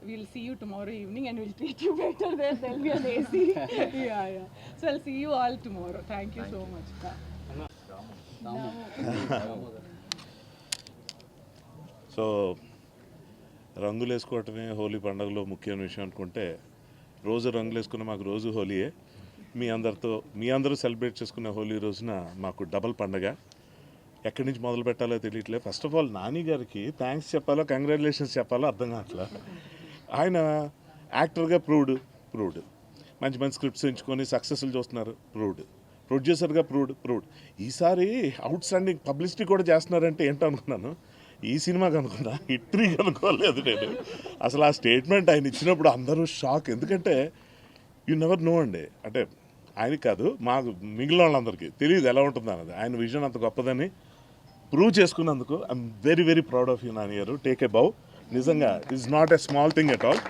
we'll see you tomorrow evening and we'll treat you better there. There'll be an AC. Yeah. So I'll see you all tomorrow. Thank you so much. So రంగులు వేసుకోవటమే హోలీ పండుగలో ముఖ్యమైన విషయం అనుకుంటే రోజు రంగులు వేసుకున్న మాకు రోజు హోలీయే. మీ అందరూ సెలబ్రేట్ చేసుకునే హోలీ రోజున మాకు డబల్ పండగ. ఎక్కడి నుంచి మొదలు పెట్టాలో తెలియట్లేదు. ఫస్ట్ ఆఫ్ ఆల్ నాని గారికి థ్యాంక్స్ చెప్పాలో కంగ్రాచులేషన్స్ చెప్పాలో అర్థం కావట్లా. ఆయన యాక్టర్గా ప్రూవ్డ్ మంచి మంచి స్క్రిప్ట్స్ ఎంచుకొని సక్సెస్ఫుల్ చూస్తున్నారు, ప్రొడ్యూసర్గా ప్రూవ్డ్. ఈసారి అవుట్ స్టాండింగ్ పబ్లిసిటీ కూడా చేస్తున్నారంటే ఏంటో అనుకున్నాను. ఈ సినిమాకి అనుకున్నా, హిట్రీకి అనుకోలేదు నేను. అసలు ఆ స్టేట్మెంట్ ఆయన ఇచ్చినప్పుడు అందరూ షాక్. ఎందుకంటే యు నెవర్ నో అండి, అంటే ఆయనకి కాదు మాకు మిగిలిన వాళ్ళందరికీ తెలియదు ఎలా ఉంటుంది అన్నది. ఆయన విజన్ అంత గొప్పదని ప్రూవ్ చేసుకున్నందుకు I'm very very proud of you Nani గారు. టేక్ ఏ బౌ. నిజంగా it's not a small thing at all.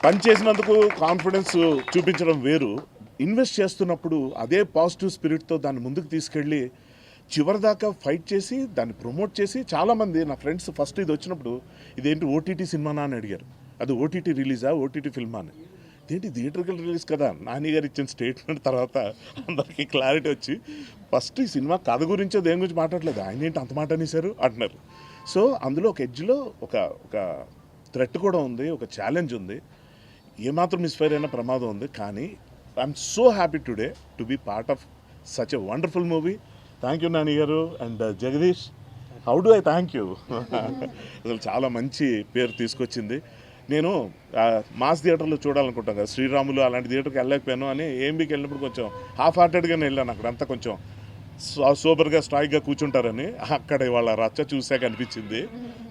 పని చేసినందుకు కాన్ఫిడెన్స్ చూపించడం వేరు, ఇన్వెస్ట్ చేస్తున్నప్పుడు అదే పాజిటివ్ స్పిరిట్తో దాన్ని ముందుకు తీసుకెళ్ళి చివరిదాకా ఫైట్ చేసి దాన్ని ప్రమోట్ చేసి, చాలామంది నా ఫ్రెండ్స్ ఫస్ట్ ఇది వచ్చినప్పుడు ఇదేంటి ఓటీటీ సినిమానా అని అడిగారు. అది ఓటీటీ రిలీజా, ఓటీటీ ఫిల్మా అని. ఇదేంటి థియేటర్కల్ రిలీజ్ కదా. నాని గారు ఇచ్చిన స్టేట్మెంట్ తర్వాత అందరికీ క్లారిటీ వచ్చి ఫస్ట్ ఈ సినిమా కథ గురించో దేని గురించి మాట్లాడలేదు, ఆయన ఏంటి అంత మాట అనేసారు అంటున్నారు. సో అందులో ఒక ఎడ్జ్లో ఒక థ్రెట్ కూడా ఉంది, ఒక ఛాలెంజ్ ఉంది, ఏమాత్రం మిస్ఫైర్ అయినా ప్రమాదం ఉంది. కానీ I'm so happy today to be part of such a wonderful movie. Thank you Nani garu and Jagadish. How do I thank you. అసలు చాలా మంచి పేరు తీసుకొచ్చింది. నేను మాస్ థియేటర్లో చూడాలనుకుంటాను కదా, శ్రీరాములు అలాంటి థియేటర్కి వెళ్ళలేకపోయాను అని ఏఎంబీకి వెళ్ళినప్పుడు కొంచెం హాఫ్ హార్టెడ్గానే వెళ్ళాను. అక్కడంతా కొంచెం సూపర్గా స్ట్రాయిక్గా కూర్చుంటారని. అక్కడ వాళ్ళ రచ్చ చూసాక అనిపించింది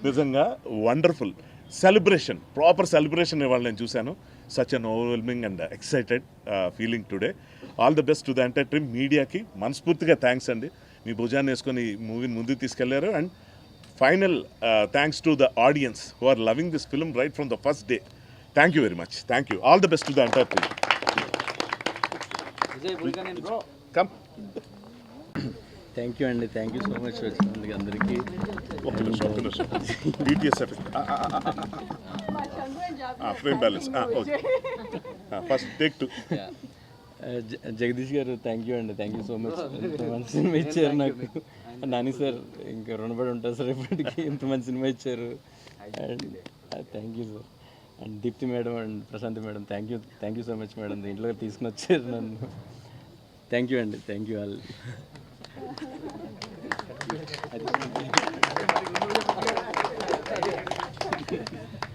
నిజంగా వండర్ఫుల్ సెలబ్రేషన్, ప్రాపర్ సెలబ్రేషన్ ఇవాళ నేను చూశాను. Such an overwhelming and excited feeling today. All the best to the entire team. మీడియాకి మనస్ఫూర్తిగా థ్యాంక్స్ అండి, మీ భుజాన్ని వేసుకొని ఈ మూవీని ముందుకు తీసుకెళ్లారు. And final thanks to the audience who are loving this film right from the first day. Thank you very much. Thank you. All the best to the entire team. Come. Thank you అండి, thank you so much వచ్చినందుకు అందరికీ. BTS frame balance okay. First take 2. Jagadish garu thank you అండి, thank you so much. ఇంత మంచి cinema ఇచ్చారు నాకు. Nani sir ఇంకా రుణపడి ఉంటారు సార్ ఇప్పటికీ, ఇంత మంచి సినిమా ఇచ్చారు. And thank you sir. And Deepthi madam and Prashanthi madam thank you so much madam. దీంట్లో తీసుకుని వచ్చారు నన్ను. థ్యాంక్ యూ అండి, థ్యాంక్ యూ ఆల్.